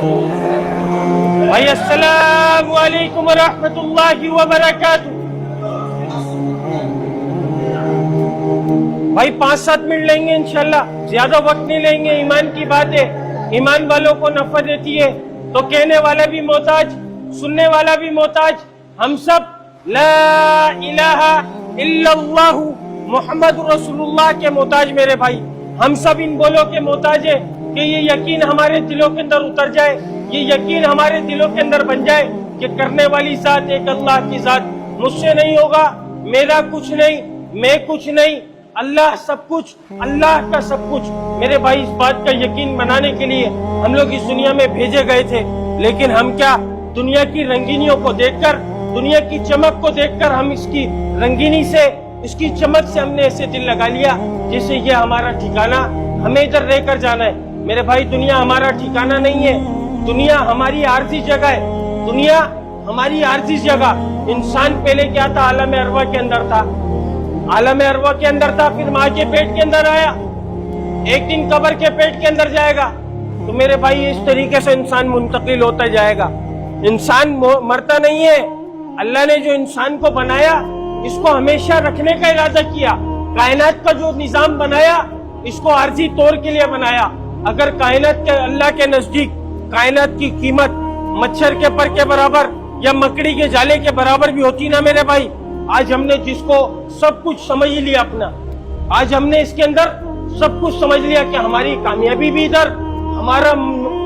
بھائی السلام علیکم ورحمۃ اللہ وبرکاتہ. بھائی 5-7 منٹ لیں گے انشاءاللہ, زیادہ وقت نہیں لیں گے. ایمان کی بات ہے, ایمان والوں کو نفع دیتی ہے تو کہنے والا بھی محتاج, سننے والا بھی محتاج. ہم سب لا الہ الا اللہ محمد رسول اللہ کے محتاج میرے بھائی. ہم سب ان بولوں کے محتاج ہیں کہ یہ یقین ہمارے دلوں کے اندر اتر جائے, یہ یقین ہمارے دلوں کے اندر بن جائے کہ کرنے والی ذات ایک اللہ کی ذات. مجھ سے نہیں ہوگا, میرا کچھ نہیں, میں کچھ نہیں, اللہ سب کچھ, اللہ کا سب کچھ. میرے بھائی اس بات کا یقین بنانے کے لیے ہم لوگ اس دنیا میں بھیجے گئے تھے, لیکن ہم کیا دنیا کی رنگینیوں کو دیکھ کر, دنیا کی چمک کو دیکھ کر ہم اس کی رنگینی سے, اس کی چمک سے ہم نے ایسے دل لگا لیا جیسے یہ ہمارا ٹھکانہ, ہمیں ادھر رہ کر جانا ہے. میرے بھائی دنیا ہمارا ٹھکانہ نہیں ہے, دنیا ہماری عارضی جگہ ہے, دنیا ہماری عارضی جگہ. انسان پہلے کیا تھا, عالم ارواح کے اندر تھا, عالم ارواح کے اندر تھا, پھر ماں کے پیٹ کے اندر آیا, ایک دن قبر کے پیٹ کے اندر جائے گا. تو میرے بھائی اس طریقے سے انسان منتقل ہوتا جائے گا. انسان مرتا نہیں ہے. اللہ نے جو انسان کو بنایا اس کو ہمیشہ رکھنے کا ارادہ کیا. کائنات کا جو نظام بنایا اس کو عارضی طور کے لیے بنایا. اگر کائنات کے اللہ کے نزدیک کائنات کی قیمت مچھر کے پر کے برابر یا مکڑی کے جالے کے برابر بھی ہوتی نا میرے بھائی, آج ہم نے جس کو سب کچھ سمجھ لیا اپنا, آج ہم نے اس کے اندر سب کچھ سمجھ لیا کہ ہماری کامیابی بھی ادھر, ہمارا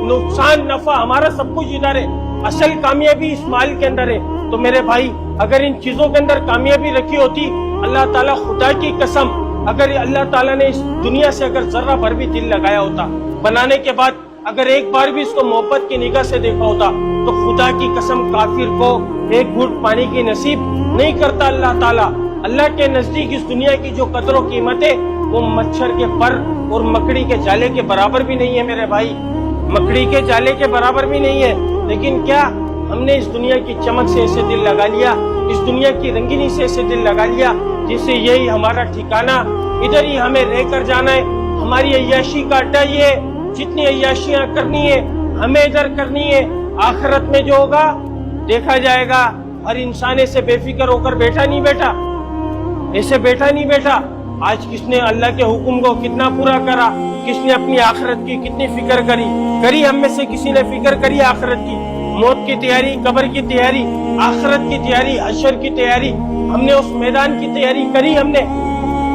نقصان نفع ہمارا سب کچھ ادھر ہے, اصل کامیابی اس مال کے اندر ہے. تو میرے بھائی اگر ان چیزوں کے اندر کامیابی رکھی ہوتی, اللہ تعالیٰ خدا کی قسم, اگر اللہ تعالیٰ نے اس دنیا سے اگر ذرہ بھر بھی دل لگایا ہوتا, بنانے کے بعد اگر ایک بار بھی اس کو محبت کی نگاہ سے دیکھا ہوتا, تو خدا کی قسم کافر کو ایک گھونٹ پانی کی نصیب نہیں کرتا اللہ تعالیٰ. اللہ کے نزدیک اس دنیا کی جو قدر و قیمت ہے وہ مچھر کے پر اور مکڑی کے جالے کے برابر بھی نہیں ہے میرے بھائی, مکڑی کے جالے کے برابر بھی نہیں ہے. لیکن کیا ہم نے اس دنیا کی چمک سے ایسے دل لگا لیا, اس دنیا کی رنگینی سے ایسے دل لگا لیا جسے یہی ہمارا ٹھکانہ, ادھر ہی ہمیں رہ کر جانا ہے. ہماری عیاشی کا اڈا یہ ہے, جتنی عیاشیاں کرنی ہے ہمیں ادھر کرنی ہے. آخرت میں جو ہوگا دیکھا جائے گا. ہر انسان ایسے بے فکر ہو کر بیٹھا نہیں بیٹھا, ایسے بیٹھا نہیں بیٹھا. آج کس نے اللہ کے حکم کو کتنا پورا کرا, کس نے اپنی آخرت کی کتنی فکر کری. ہم میں سے کسی نے فکر کری آخرت کی, موت کی تیاری, قبر کی تیاری, آخرت کی تیاری, حشر کی تیاری, ہم نے اس میدان کی تیاری کری, ہم نے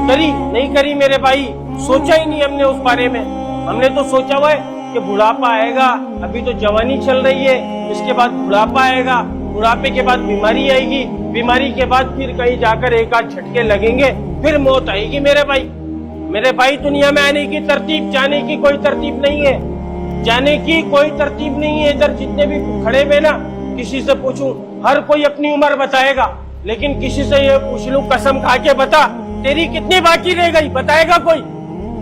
کری نہیں کری میرے بھائی, سوچا ہی نہیں ہم نے اس بارے میں. ہم نے تو سوچا ہوا ہے کہ بڑھاپا آئے گا, ابھی تو جوانی چل رہی ہے, اس کے بعد بڑھاپا آئے گا, بڑھاپے کے بعد بیماری آئے گی, بیماری کے بعد پھر کہیں جا کر ایک آدھ جھٹکے لگیں گے, پھر موت آئے گی. میرے بھائی دنیا میں آنے کی ترتیب, جانے کی کوئی ترتیب نہیں ہے, جانے کی کوئی ترتیب نہیں ہے. ادھر جتنے بھی کھڑے ہوئے نا, کسی سے پوچھوں ہر کوئی اپنی عمر بتائے گا, لیکن کسی سے یہ پوچھ لوں قسم کھا کے بتا تیری کتنی باقی رہ گئی, بتائے گا کوئی؟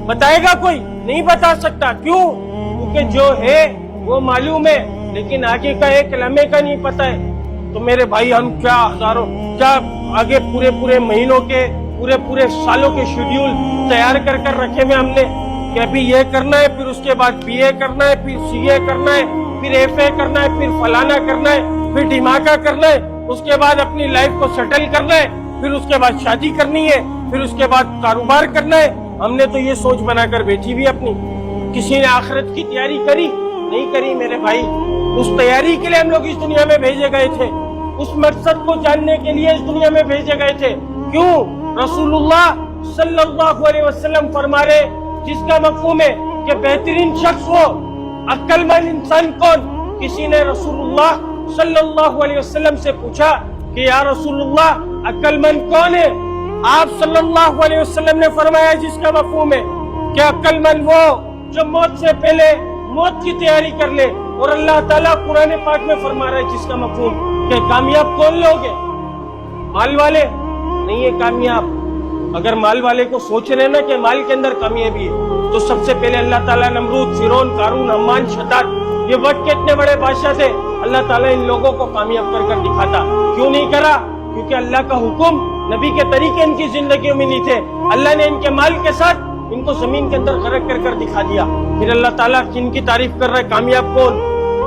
بتائے گا کوئی؟ نہیں بتا سکتا. کیوں؟ کیونکہ جو ہے وہ معلوم ہے, لیکن آگے کا ایک لمحے کا نہیں پتا ہے. تو میرے بھائی ہم کیا ہزاروں, کیا آگے پورے مہینوں کے, پورے سالوں کے شیڈیول تیار کر رکھے ہوئے ہم نے کہ ابھی یہ کرنا ہے, پھر اس کے بعد بی اے کرنا ہے, پھر سی اے کرنا ہے, پھر ایف اے کرنا ہے, پھر فلانا کرنا ہے, پھر ڈھماکہ کرنا ہے, اس کے بعد اپنی لائف کو سیٹل کرنا ہے, پھر اس کے بعد شادی کرنی ہے, پھر اس کے بعد کاروبار کرنا ہے. ہم نے تو یہ سوچ بنا کر بیٹھی بھی اپنی. کسی نے آخرت کی تیاری کری؟ نہیں کری میرے بھائی. اس تیاری کے لیے ہم لوگ اس دنیا میں بھیجے گئے تھے, اس مقصد کو جاننے کے لیے اس دنیا میں بھیجے گئے تھے. کیوں؟ رسول اللہ صلی اللہ علیہ وسلم فرما رہے جس کا مفہوم ہے کہ بہترین شخص ہو, عقل مند انسان کون؟ کسی نے رسول اللہ صلی اللہ علیہ وسلم سے پوچھا کہ یا رسول اللہ عقل مند کون ہے؟ آپ صلی اللہ علیہ وسلم نے فرمایا جس کا مفہوم ہے کہ عقل مند وہ جو موت سے پہلے موت کی تیاری کر لے. اور اللہ تعالیٰ قرآن پاک میں فرما رہا ہے جس کا مفہوم کہ کامیاب کون لوگ ہیں؟ مال والے نہیں ہے کامیاب. اگر مال والے کو سوچ رہے نا کہ مال کے اندر کامیابی ہے, تو سب سے پہلے اللہ تعالیٰ نمرود, فرعون, قارون, حمان, شداد, یہ وقت کے اتنے بڑے بادشاہ تھے, اللہ تعالیٰ ان لوگوں کو کامیاب کر دکھاتا. کیوں نہیں کرا؟ کیونکہ اللہ کا حکم, نبی کے طریقے ان کی زندگیوں میں نہیں تھے. اللہ نے ان کے مال کے ساتھ ان کو زمین کے اندر غرق کر دکھا دیا. پھر اللہ تعالیٰ کن کی تعریف کر رہا ہے؟ کامیاب کون؟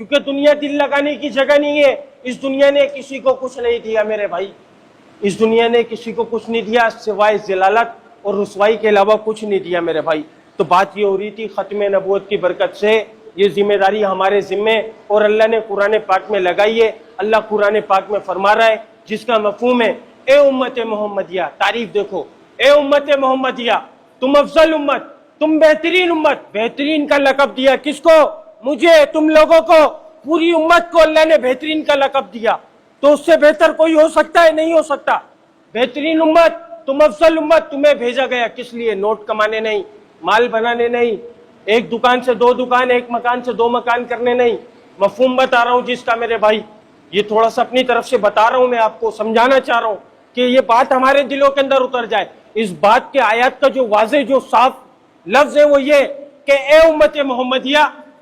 کیونکہ دنیا دل لگانے کی جگہ نہیں ہے. اس دنیا نے کسی کو کچھ نہیں دیا میرے بھائی, اس دنیا نے کسی کو کچھ نہیں دیا سوائے ذلالت اور رسوائی کے علاوہ کچھ نہیں دیا میرے بھائی. تو بات یہ ہو رہی تھی ختم نبوت کی برکت سے یہ ذمہ داری ہمارے ذمے اور اللہ نے قرآن پاک میں لگائی ہے. اللہ قرآن پاک میں فرما رہا ہے جس کا مفہوم ہے اے امت محمدیہ, تعریف دیکھو, اے امت محمدیہ تم افضل امت, تم بہترین امت. بہترین کا لقب دیا کس کو؟ مجھے, تم لوگوں کو, پوری امت کو اللہ نے بہترین کا لقب دیا. تو اس سے بہتر کوئی ہو سکتا ہے؟ نہیں ہو سکتا. بہترین امت, تم افضل امت, تمہیں بھیجا گیا کس لیے؟ نوٹ کمانے نہیں, مال بنانے نہیں, ایک دکان سے دو دکان, ایک مکان سے دو مکان کرنے نہیں. مفہوم بتا رہا ہوں جس کا میرے بھائی, یہ تھوڑا سا اپنی طرف سے بتا رہا ہوں, میں آپ کو سمجھانا چاہ رہا ہوں کہ یہ بات ہمارے دلوں کے اندر اتر جائے. اس بات کے آیات کا جو واضح جو صاف لفظ ہے وہ یہ کہ اے امت محمدیہ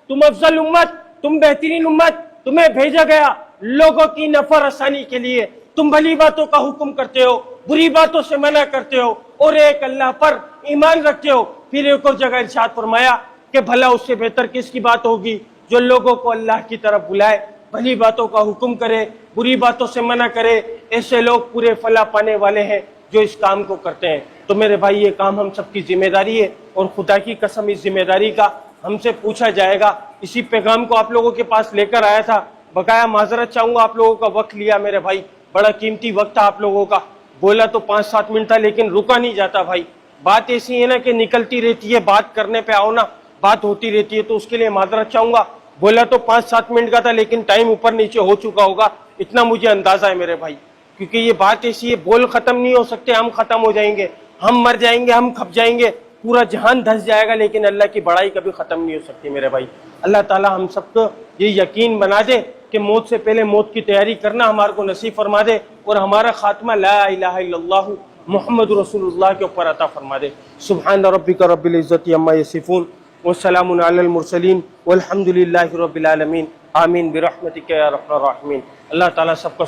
تم افضل امت, تم بہترین امت, تمہیں بھیجا گیا لوگوں کی نفع رسانی کے لیے. تم بھلی باتوں کا حکم کرتے ہو, بری باتوں سے منع کرتے ہو, اور ایک اللہ پر ایمان رکھتے ہو. پھر ایک اور جگہ ارشاد فرمایا کہ بھلا اس سے بہتر کس کی بات ہوگی جو لوگوں کو اللہ کی طرف بلائے, بھلی باتوں کا حکم کرے, بری باتوں سے منع کرے. ایسے لوگ پورے فلاح پانے والے ہیں جو اس کام کو کرتے ہیں. تو میرے بھائی یہ کام ہم سب کی ذمہ داری ہے, اور خدا کی قسم اس ذمہ داری کا ہم سے پوچھا جائے گا. اسی پیغام کو آپ لوگوں کے پاس لے کر آیا تھا. بقایا معذرت چاہوں گا, آپ لوگوں کا وقت لیا میرے بھائی, بڑا قیمتی وقت تھا آپ لوگوں کا. بولا تو 5-7 منٹ تھا لیکن رکا نہیں جاتا بھائی. بات ایسی ہے نا کہ نکلتی رہتی ہے, بات کرنے پہ آؤ نا بات ہوتی رہتی ہے, تو اس کے لیے معذرت چاہوں گا. بولا تو 5-7 منٹ کا تھا لیکن ٹائم اوپر نیچے ہو چکا ہوگا, اتنا مجھے اندازہ ہے میرے بھائی. کیونکہ یہ بات ایسی ہے, بول ختم نہیں ہو سکتے, ہم ختم ہو جائیں گے, ہم مر جائیں گے, ہم کھپ جائیں گے, پورا جہان دھس جائے گا, لیکن اللہ کی بڑائی کبھی ختم نہیں ہو سکتی میرے بھائی. اللہ تعالی ہم سب کو یہ یقین بنا دے کہ موت سے پہلے موت کی تیاری کرنا ہمارے کو نصیب فرما دے, اور ہمارا خاتمہ لا الہ الا اللہ محمد رسول اللہ کے اوپر عطا فرما دے. سبحان ربک رب العزت عما یصفون والسلام علی المرسلین والحمد للہ رب العالمین. آمین برحمتک یا ارحم الراحمین. اللہ تعالیٰ سب کا